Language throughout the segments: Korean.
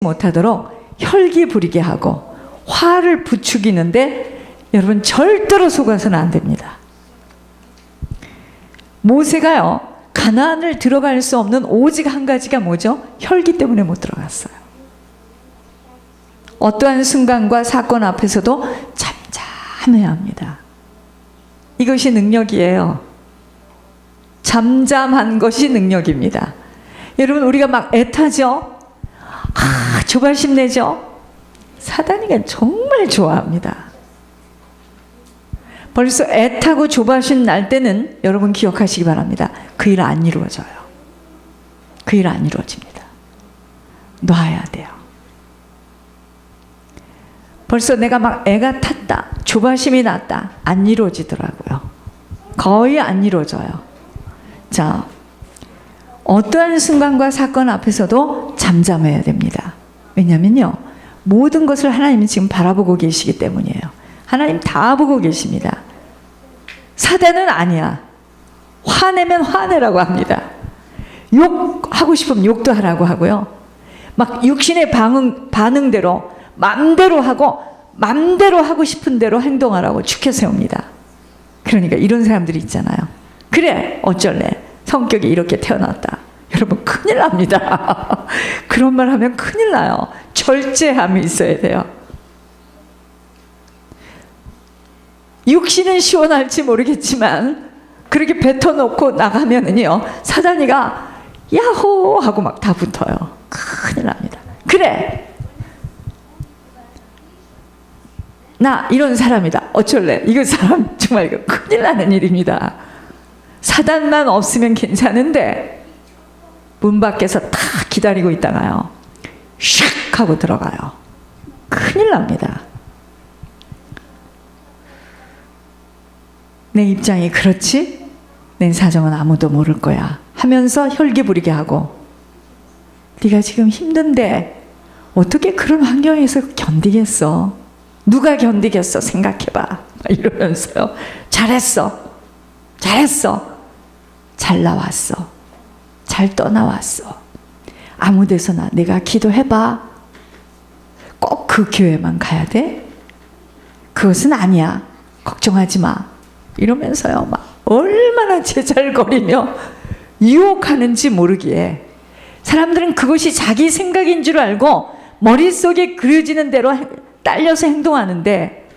못하도록 혈기 부리게 하고 화를 부추기는데 여러분 절대로 속아서는 안 됩니다. 모세가요 가나안을 들어갈 수 없는 오직 한 가지가 뭐죠? 혈기 때문에 못 들어갔어요. 어떠한 순간과 사건 앞에서도 잠잠해야 합니다. 이것이 능력이에요. 잠잠한 것이 능력입니다. 여러분 우리가 막 애타죠? 조바심 내죠? 사단이가 정말 좋아합니다. 벌써 애타고 조바심 날 때는 여러분 기억하시기 바랍니다. 그 일 안 이루어져요. 그 일 안 이루어집니다. 놔야 돼요. 벌써 내가 막 애가 탔다, 조바심이 났다, 안 이루어지더라고요. 거의 안 이루어져요. 자, 어떠한 순간과 사건 앞에서도 잠잠해야 됩니다. 왜냐면요, 모든 것을 하나님이 지금 바라보고 계시기 때문이에요. 하나님 다 보고 계십니다. 사단은 아니야. 화내면 화내라고 합니다. 욕하고 싶으면 욕도 하라고 하고요. 막 육신의 반응대로 맘대로 하고 맘대로 하고 싶은 대로 행동하라고 축혀 세웁니다. 그러니까 이런 사람들이 있잖아요. 그래 어쩔래, 성격이 이렇게 태어났다. 여러분 큰일 납니다. 그런 말 하면 큰일 나요. 절제함이 있어야 돼요. 육신은 시원할지 모르겠지만 그렇게 뱉어놓고 나가면은요 사단이가 야호 하고 막 다 붙어요. 큰일 납니다. 그래 나 이런 사람이다 어쩔래. 이거 사람 정말 큰일 나는 일입니다. 사단만 없으면 괜찮은데 문 밖에서 다 기다리고 있다가요 샥 하고 들어가요. 큰일 납니다. 내 입장이 그렇지? 내 사정은 아무도 모를 거야 하면서 혈기 부리게 하고, 네가 지금 힘든데 어떻게 그런 환경에서 견디겠어? 누가 견디겠어? 생각해봐. 이러면서요 잘했어, 잘했어, 잘 나왔어, 잘 떠나왔어, 아무 데서나 내가 기도해봐. 꼭 그 교회만 가야 돼? 그것은 아니야, 걱정하지 마. 이러면서요 막 얼마나 제잘거리며 유혹하는지 모르기에 사람들은 그것이 자기 생각인 줄 알고 머릿속에 그려지는 대로 딸려서 행동하는데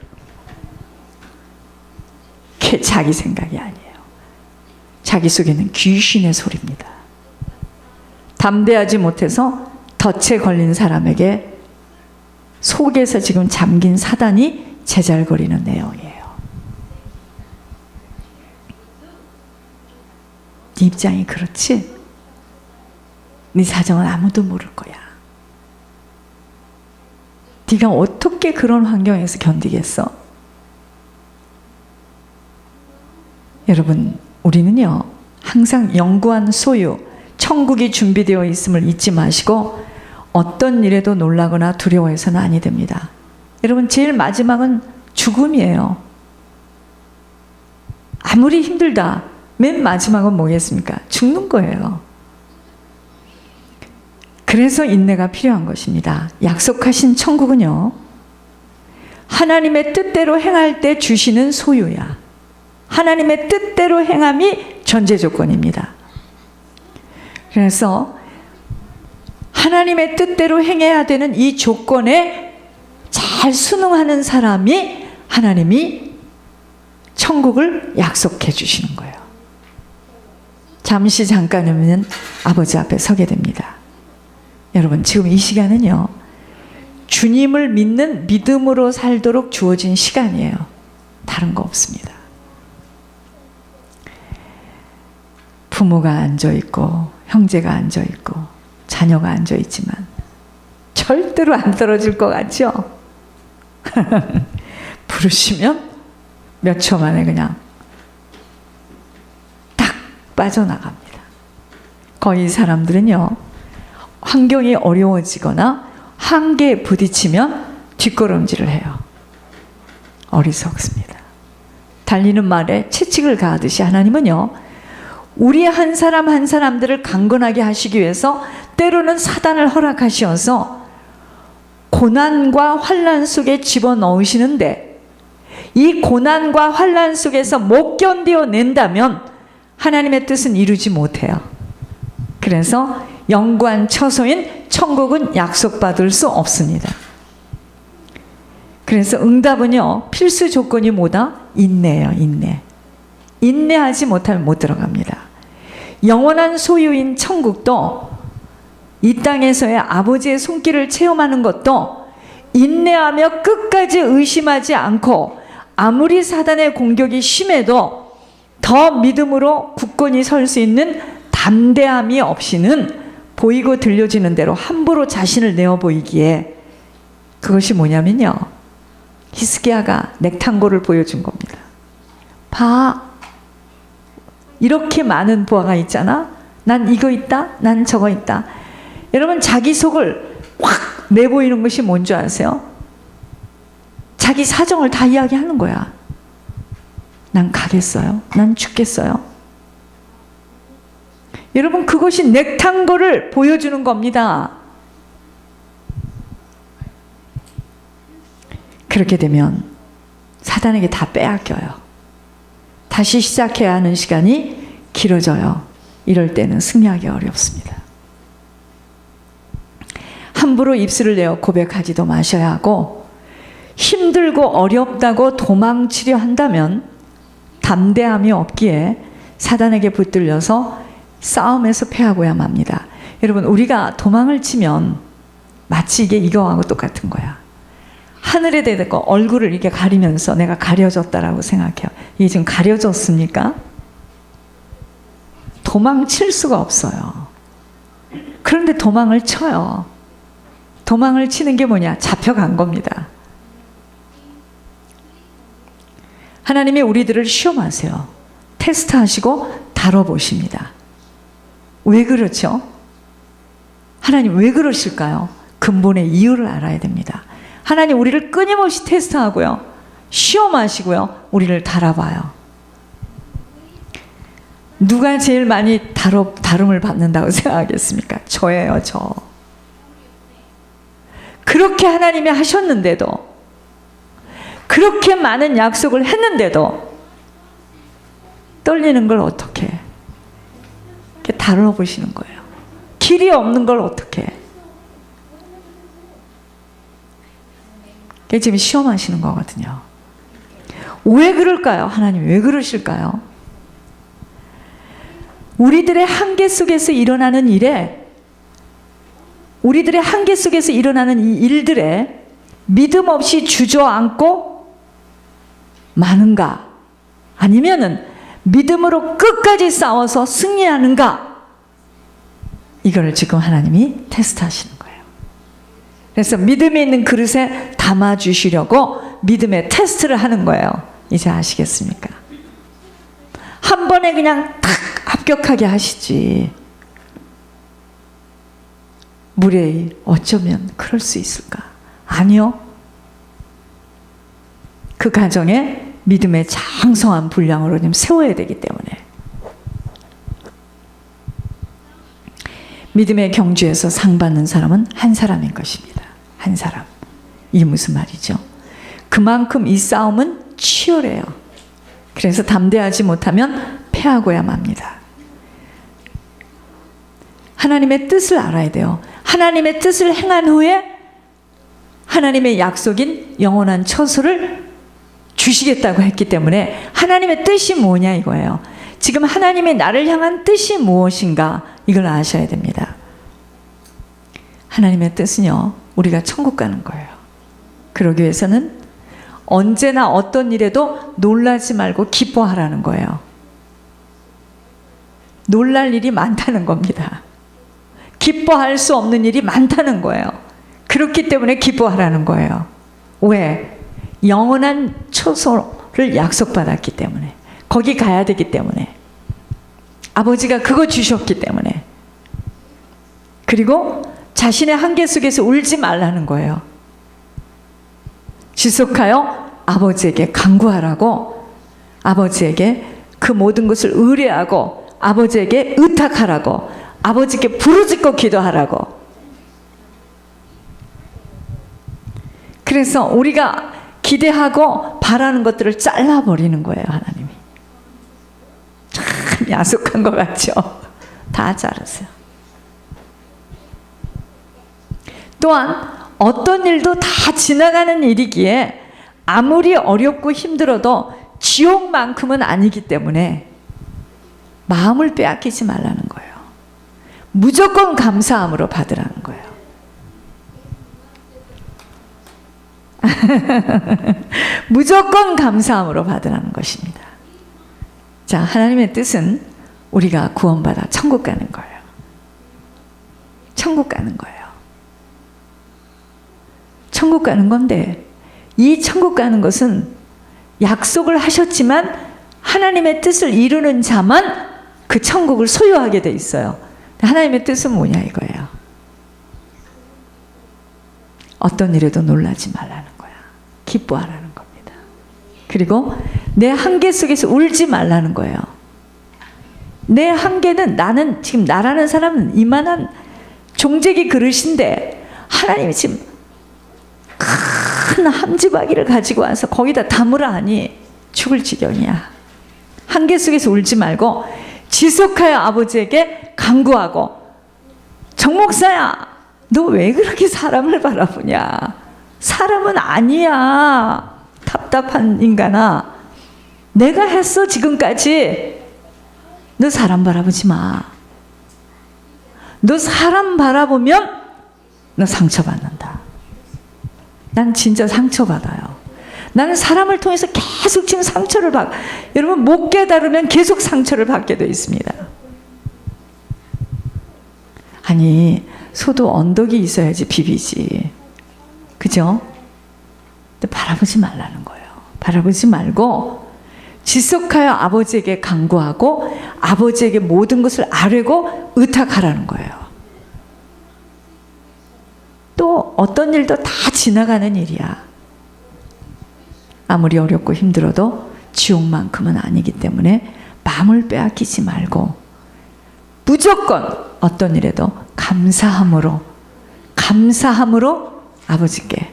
그게 자기 생각이 아니에요. 자기 속에는 귀신의 소리입니다. 담대하지 못해서 덫에 걸린 사람에게 속에서 지금 잠긴 사단이 제잘거리는 내용이에요. 네 입장이 그렇지? 네 사정은 아무도 모를 거야. 네가 어떻게 그런 환경에서 견디겠어? 여러분 우리는요 항상 영구한 소유, 천국이 준비되어 있음을 잊지 마시고 어떤 일에도 놀라거나 두려워해서는 아니 됩니다. 여러분 제일 마지막은 죽음이에요. 아무리 힘들다, 맨 마지막은 뭐겠습니까? 죽는 거예요. 그래서 인내가 필요한 것입니다. 약속하신 천국은요 하나님의 뜻대로 행할 때 주시는 소유야. 하나님의 뜻대로 행함이 전제 조건입니다. 그래서 하나님의 뜻대로 행해야 되는 이 조건에 잘 순응하는 사람이 하나님이 천국을 약속해 주시는 거예요. 잠시 잠깐이면 아버지 앞에 서게 됩니다. 여러분 지금 이 시간은요 주님을 믿는 믿음으로 살도록 주어진 시간이에요. 다른 거 없습니다. 부모가 앉아있고 형제가 앉아있고 자녀가 앉아있지만 절대로 안 떨어질 것 같죠? 부르시면 몇 초 만에 그냥 딱 빠져나갑니다. 거의 사람들은요 환경이 어려워지거나 한계에 부딪히면 뒷걸음질을 해요. 어리석습니다. 달리는 말에 채찍을 가하듯이 하나님은요 우리 한 사람 한 사람들을 강건하게 하시기 위해서 때로는 사단을 허락하시어서 고난과 환난 속에 집어넣으시는데 이 고난과 환난 속에서 못 견뎌낸다면 하나님의 뜻은 이루지 못해요. 그래서 영구한 처소인 천국은 약속받을 수 없습니다. 그래서 응답은요, 필수 조건이 뭐다? 인내예요. 인내. 인내하지 못하면 못 들어갑니다. 영원한 소유인 천국도 이 땅에서의 아버지의 손길을 체험하는 것도 인내하며 끝까지 의심하지 않고 아무리 사단의 공격이 심해도 더 믿음으로 굳건히 설 수 있는 담대함이 없이는 보이고 들려지는 대로 함부로 자신을 내어 보이기에, 그것이 뭐냐면요, 히스기야가 넥탄고를 보여준 겁니다. 봐, 이렇게 많은 부하가 있잖아. 난 이거 있다, 난 저거 있다. 여러분, 자기 속을 확 내보이는 것이 뭔지 아세요? 자기 사정을 다 이야기하는 거야. 난 가겠어요, 난 죽겠어요. 여러분, 그것이 넥탄고를 보여주는 겁니다. 그렇게 되면 사단에게 다 빼앗겨요. 다시 시작해야 하는 시간이 길어져요. 이럴 때는 승리하기 어렵습니다. 함부로 입술을 내어 고백하지도 마셔야 하고, 힘들고 어렵다고 도망치려 한다면 담대함이 없기에 사단에게 붙들려서 싸움에서 패하고야 맙니다. 여러분, 우리가 도망을 치면 마치 이게 이거하고 똑같은 거야. 하늘에 대고 얼굴을 이렇게 가리면서 내가 가려졌다라고 생각해요. 이게 지금 가려졌습니까? 도망칠 수가 없어요. 그런데 도망을 쳐요. 도망을 치는 게 뭐냐? 잡혀간 겁니다. 하나님이 우리들을 시험하세요. 테스트하시고 다뤄보십니다. 왜 그렇죠? 하나님 왜 그러실까요? 근본의 이유를 알아야 됩니다. 하나님 우리를 끊임없이 테스트하고요, 시험하시고요, 우리를 달아봐요. 누가 제일 많이 다름을 받는다고 생각하겠습니까? 저예요, 저. 그렇게 하나님이 하셨는데도, 그렇게 많은 약속을 했는데도 떨리는 걸 어떻게 해? 이렇게 다뤄보시는 거예요. 길이 없는 걸 어떻게 해? 그게 지금 시험하시는 거거든요. 왜 그럴까요? 하나님 왜 그러실까요? 우리들의 한계 속에서 일어나는 일에, 우리들의 한계 속에서 일어나는 이 일들에 믿음 없이 주저앉고 마는가, 아니면은 믿음으로 끝까지 싸워서 승리하는가, 이걸 지금 하나님이 테스트하시는 거예요. 그래서 믿음이 있는 그릇에 담아주시려고 믿음의 테스트를 하는 거예요. 이제 아시겠습니까? 한 번에 그냥 탁 합격하게 하시지. 무례히 어쩌면 그럴 수 있을까? 아니요. 그 가정에 믿음의 장성한 분량으로 좀 세워야 되기 때문에. 믿음의 경주에서 상 받는 사람은 한 사람인 것입니다. 한 사람. 이게 무슨 말이죠? 그만큼 이 싸움은 치열해요. 그래서 담대하지 못하면 패하고야 맙니다. 하나님의 뜻을 알아야 돼요. 하나님의 뜻을 행한 후에 하나님의 약속인 영원한 처소를 주시겠다고 했기 때문에 하나님의 뜻이 뭐냐 이거예요. 지금 하나님의 나를 향한 뜻이 무엇인가, 이걸 아셔야 됩니다. 하나님의 뜻은요, 우리가 천국 가는 거예요. 그러기 위해서는 언제나 어떤 일에도 놀라지 말고 기뻐하라는 거예요. 놀랄 일이 많다는 겁니다. 기뻐할 수 없는 일이 많다는 거예요. 그렇기 때문에 기뻐하라는 거예요. 왜? 영원한 처소를 약속받았기 때문에, 거기 가야 되기 때문에, 아버지가 그거 주셨기 때문에, 그리고 자신의 한계 속에서 울지 말라는 거예요. 지속하여 아버지에게 간구하라고, 아버지에게 그 모든 것을 의뢰하고 아버지에게 의탁하라고, 아버지께 부르짖고 기도하라고. 그래서 우리가 기대하고 바라는 것들을 잘라버리는 거예요. 하나님이. 참 야속한 것 같죠? 다 자르세요. 또한 어떤 일도 다 지나가는 일이기에 아무리 어렵고 힘들어도 지옥만큼은 아니기 때문에 마음을 빼앗기지 말라는 거예요. 무조건 감사함으로 받으라는 거예요. 무조건 감사함으로 받으라는 것입니다. 자, 하나님의 뜻은 우리가 구원받아 천국 가는 거예요. 천국 가는 거예요. 천국 가는 건데, 이 천국 가는 것은 약속을 하셨지만 하나님의 뜻을 이루는 자만 그 천국을 소유하게 돼 있어요. 하나님의 뜻은 뭐냐 이거예요. 어떤 일에도 놀라지 말라는 거야. 기뻐하라는 겁니다. 그리고 내 한계 속에서 울지 말라는 거예요. 내 한계는, 나는 지금 나라는 사람은 이만한 종재기 그릇인데 하나님이 지금 큰 함지바기를 가지고 와서 거기다 담으라 하니 죽을 지경이야. 한계 속에서 울지 말고 지속하여 아버지에게 간구하고, 정 목사야, 너 왜 그렇게 사람을 바라보냐? 사람은 아니야. 답답한 인간아. 내가 했어 지금까지. 너 사람 바라보지 마. 너 사람 바라보면 너 상처받는다. 난 진짜 상처받아요. 나는 사람을 통해서 계속 지금 상처를 여러분 못 깨달으면 계속 상처를 받게 돼 있습니다. 아니, 소도 언덕이 있어야지 비비지. 그죠? 근데 바라보지 말라는 거예요. 바라보지 말고 지속하여 아버지에게 간구하고 아버지에게 모든 것을 아뢰고 의탁하라는 거예요. 또 어떤 일도 다 지나가는 일이야. 아무리 어렵고 힘들어도 지옥만큼은 아니기 때문에 마음을 빼앗기지 말고 무조건 어떤 일에도 감사함으로 아버지께,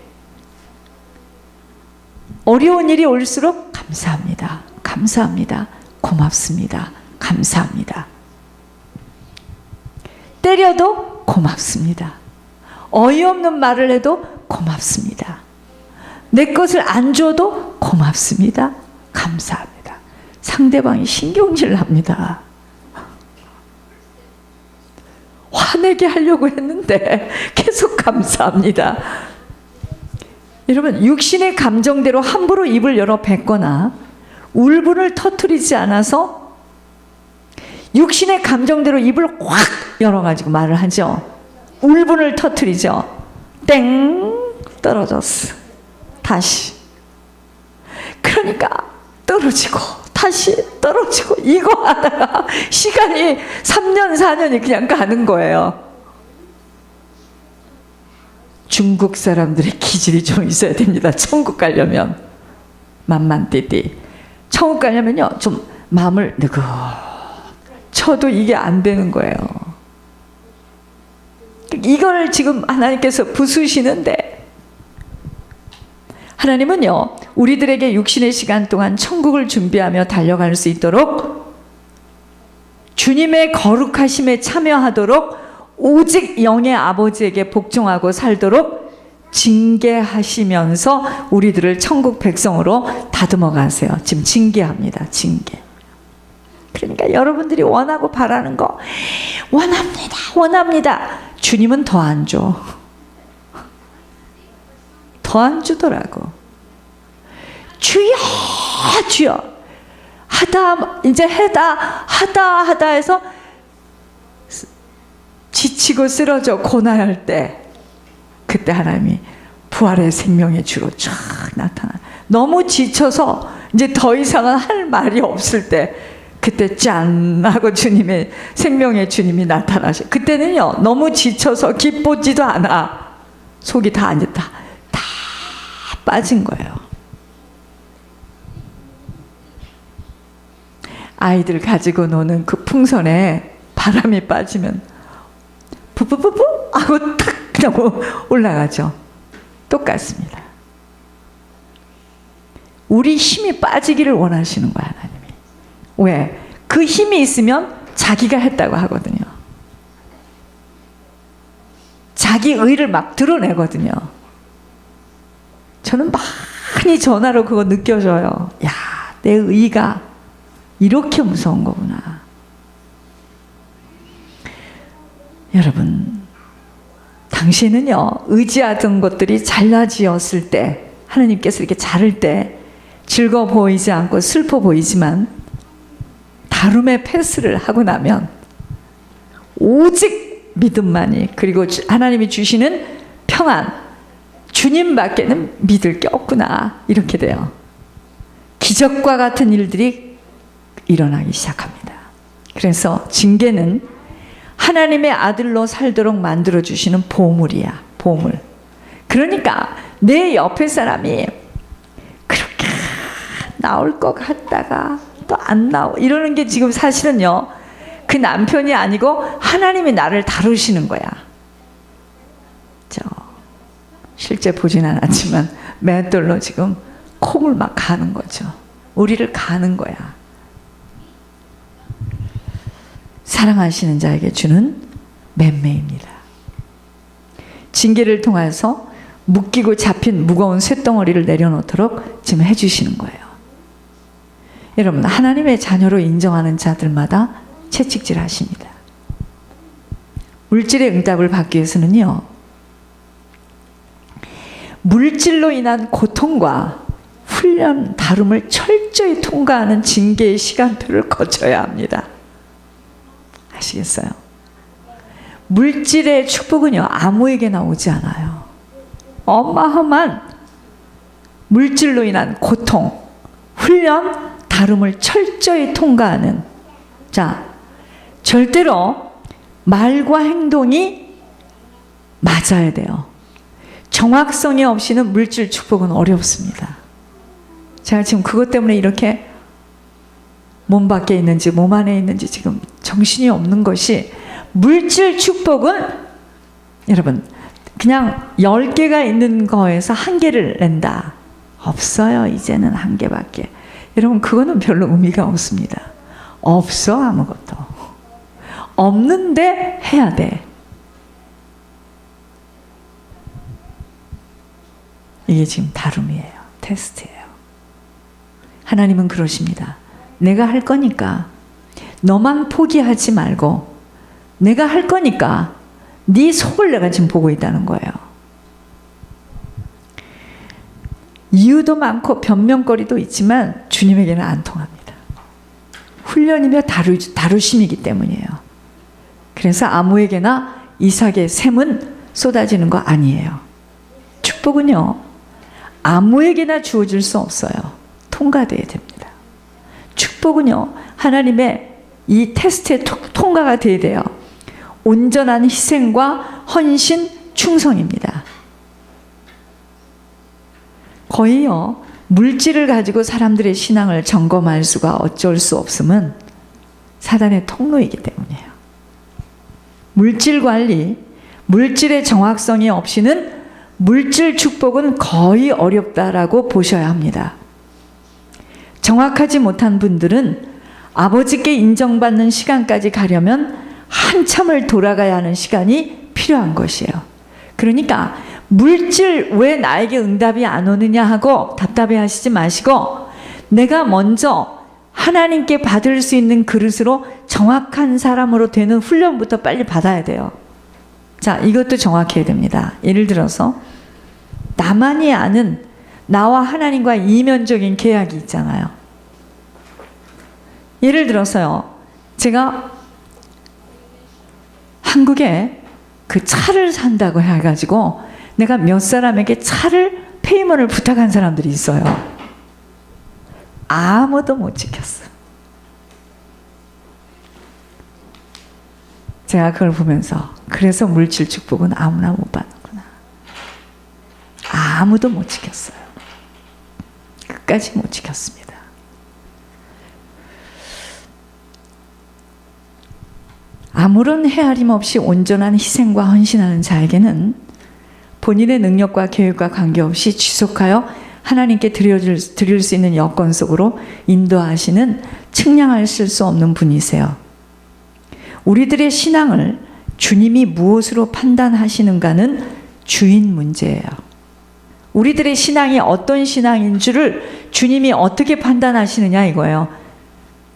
어려운 일이 올수록 감사합니다. 감사합니다. 고맙습니다. 감사합니다. 때려도 고맙습니다. 어이없는 말을 해도 고맙습니다. 내 것을 안 줘도 고맙습니다. 감사합니다. 상대방이 신경질 납니다. 화내게 하려고 했는데 계속 감사합니다. 여러분, 육신의 감정대로 함부로 입을 열어 뱉거나 울분을 터뜨리지 않아서 육신의 감정대로 입을 확 열어가지고 말을 하죠. 울분을 터뜨리죠. 땡, 떨어졌어. 다시. 그러니까 떨어지고 다시 떨어지고 이거 하다가 시간이 3년 4년이 그냥 가는 거예요. 중국 사람들의 기질이 좀 있어야 됩니다. 천국 가려면. 만만띠띠. 천국 가려면요, 좀 마음을 느긋 쳐도 이게 안 되는 거예요. 이걸 지금 하나님께서 부수시는데, 하나님은요, 우리들에게 육신의 시간 동안 천국을 준비하며 달려갈 수 있도록 주님의 거룩하심에 참여하도록 오직 영의 아버지에게 복종하고 살도록 징계하시면서 우리들을 천국 백성으로 다듬어 가세요. 지금 징계합니다. 징계. 그러니까 여러분들이 원하고 바라는 거 원합니다. 주님은 더 안 줘. 더 안 주더라고. 주여 주여 하다 이제 하다 해서 지치고 쓰러져 고난할 때, 그때 하나님이 부활의 생명의 주로 쫙 나타나. 너무 지쳐서 이제 더 이상은 할 말이 없을 때, 그때 짠 하고 주님의 생명의 주님이 나타나셔. 그때는요, 너무 지쳐서 기쁘지도 않아. 속이 다 빠진 거예요. 아이들 가지고 노는 그 풍선에 바람이 빠지면 푸푸푸푸 하고 탁 그냥 올라가죠. 똑같습니다. 우리 힘이 빠지기를 원하시는 거야, 하나님이. 왜? 그 힘이 있으면 자기가 했다고 하거든요. 자기 의를 막 드러내거든요. 저는 많이 전화로 그거 느껴져요. 야, 내 의가 이렇게 무서운 거구나. 여러분, 당신은요, 의지하던 것들이 잘나지었을 때, 하나님께서 이렇게 자를 때 즐거워 보이지 않고 슬퍼 보이지만 다름의 패스를 하고 나면 오직 믿음만이, 그리고 하나님이 주시는 평안, 주님밖에는 믿을 게 없구나, 이렇게 돼요. 기적과 같은 일들이 일어나기 시작합니다. 그래서 징계는 하나님의 아들로 살도록 만들어주시는 보물이야, 보물. 그러니까 내 옆에 사람이 그렇게 나올 것 같다가 또 안 나오, 이러는 게 지금 사실은요, 그 남편이 아니고 하나님이 나를 다루시는 거야. 실제 보진 않았지만 맷돌로 지금 콩을 막 가는 거죠. 우리를 가는 거야. 사랑하시는 자에게 주는 맴매입니다. 징계를 통해서 묶이고 잡힌 무거운 쇳덩어리를 내려놓도록 지금 해주시는 거예요. 여러분, 하나님의 자녀로 인정하는 자들마다 채찍질 하십니다. 물질의 응답을 받기 위해서는요, 물질로 인한 고통과 훈련, 다름을 철저히 통과하는 징계의 시간표를 거쳐야 합니다. 아시겠어요? 물질의 축복은요, 아무에게나 오지 않아요. 어마어마한 물질로 인한 고통, 훈련, 다름을 철저히 통과하는, 자, 절대로 말과 행동이 맞아야 돼요. 정확성이 없이는 물질 축복은 어렵습니다. 제가 지금 그것 때문에 이렇게 몸 밖에 있는지 몸 안에 있는지 지금 정신이 없는 것이, 물질 축복은 여러분 그냥 10개가 있는 거에서 1개를 낸다. 없어요. 이제는 1개밖에. 여러분, 그거는 별로 의미가 없습니다. 없어, 아무것도. 없는데 해야 돼. 이게 지금 다름이에요. 테스트예요. 하나님은 그러십니다. 내가 할 거니까 너만 포기하지 말고, 내가 할 거니까 네 속을 내가 지금 보고 있다는 거예요. 이유도 많고 변명거리도 있지만 주님에게는 안 통합니다. 훈련이며 다루심이기 때문이에요. 그래서 아무에게나 이삭의 샘은 쏟아지는 거 아니에요. 축복은요, 아무에게나 주어질 수 없어요. 통과돼야 됩니다. 축복은요, 하나님의 이 테스트에 통과가 돼야 돼요. 온전한 희생과 헌신, 충성입니다. 거의요, 물질을 가지고 사람들의 신앙을 점검할 수가 어쩔 수 없음은 사단의 통로이기 때문이에요. 물질 관리, 물질의 정확성이 없이는 물질 축복은 거의 어렵다라고 보셔야 합니다. 정확하지 못한 분들은 아버지께 인정받는 시간까지 가려면 한참을 돌아가야 하는 시간이 필요한 것이에요. 그러니까 물질 왜 나에게 응답이 안 오느냐 하고 답답해 하시지 마시고, 내가 먼저 하나님께 받을 수 있는 그릇으로 정확한 사람으로 되는 훈련부터 빨리 받아야 돼요. 자, 이것도 정확해야 됩니다. 예를 들어서 나만이 아는 나와 하나님과 이면적인 계약이 있잖아요. 예를 들어서요, 제가 한국에 그 차를 산다고 해가지고 내가 몇 사람에게 차를 페이먼을 부탁한 사람들이 있어요. 아무도 못 지켰어. 제가 그걸 보면서, 그래서 물질 축복은 아무나 못 받는구나. 아무도 못 지켰어요. 끝까지 못 지켰습니다. 아무런 헤아림 없이 온전한 희생과 헌신하는 자에게는 본인의 능력과 계획과 관계없이 지속하여 하나님께 드릴 수 있는 여건 속으로 인도하시는 측량하실 수 없는 분이세요. 우리들의 신앙을 주님이 무엇으로 판단하시는가는 주인 문제예요. 우리들의 신앙이 어떤 신앙인 줄을 주님이 어떻게 판단하시느냐 이거예요.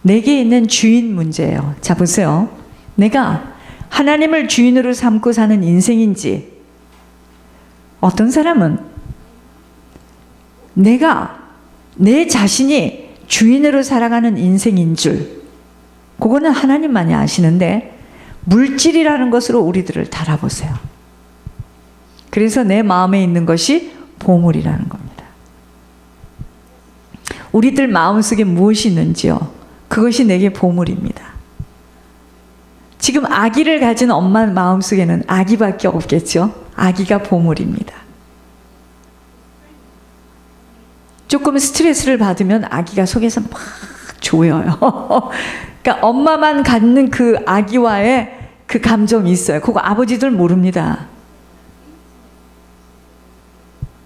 내게 있는 주인 문제예요. 자, 보세요. 내가 하나님을 주인으로 삼고 사는 인생인지, 어떤 사람은 내가 내 자신이 주인으로 살아가는 인생인 줄, 그거는 하나님만이 아시는데 물질이라는 것으로 우리들을 달아보세요. 그래서 내 마음에 있는 것이 보물이라는 겁니다. 우리들 마음속에 무엇이 있는지요? 그것이 내게 보물입니다. 지금 아기를 가진 엄마 마음속에는 아기밖에 없겠죠. 아기가 보물입니다. 조금 스트레스를 받으면 아기가 속에서 막 조여요. 그러니까 엄마만 갖는 그 아기와의 그 감정이 있어요. 그거 아버지들 모릅니다.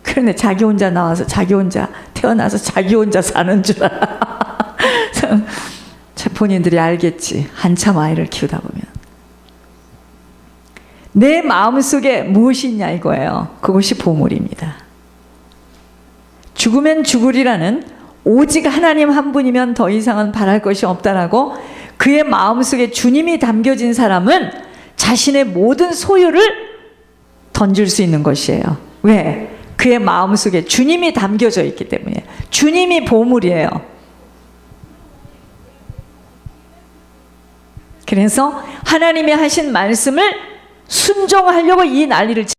그런데 자기 혼자 나와서 자기 혼자 태어나서 자기 혼자 사는 줄 알아. 본인들이 알겠지. 한참 아이를 키우다 보면. 내 마음속에 무엇이 있냐 이거예요. 그것이 보물입니다. 죽으면 죽으리라는 오직 하나님 한 분이면 더 이상은 바랄 것이 없다라고 그의 마음속에 주님이 담겨진 사람은 자신의 모든 소유를 던질 수 있는 것이에요. 왜? 그의 마음속에 주님이 담겨져 있기 때문에. 주님이 보물이에요. 그래서 하나님이 하신 말씀을 순종하려고 이 난리를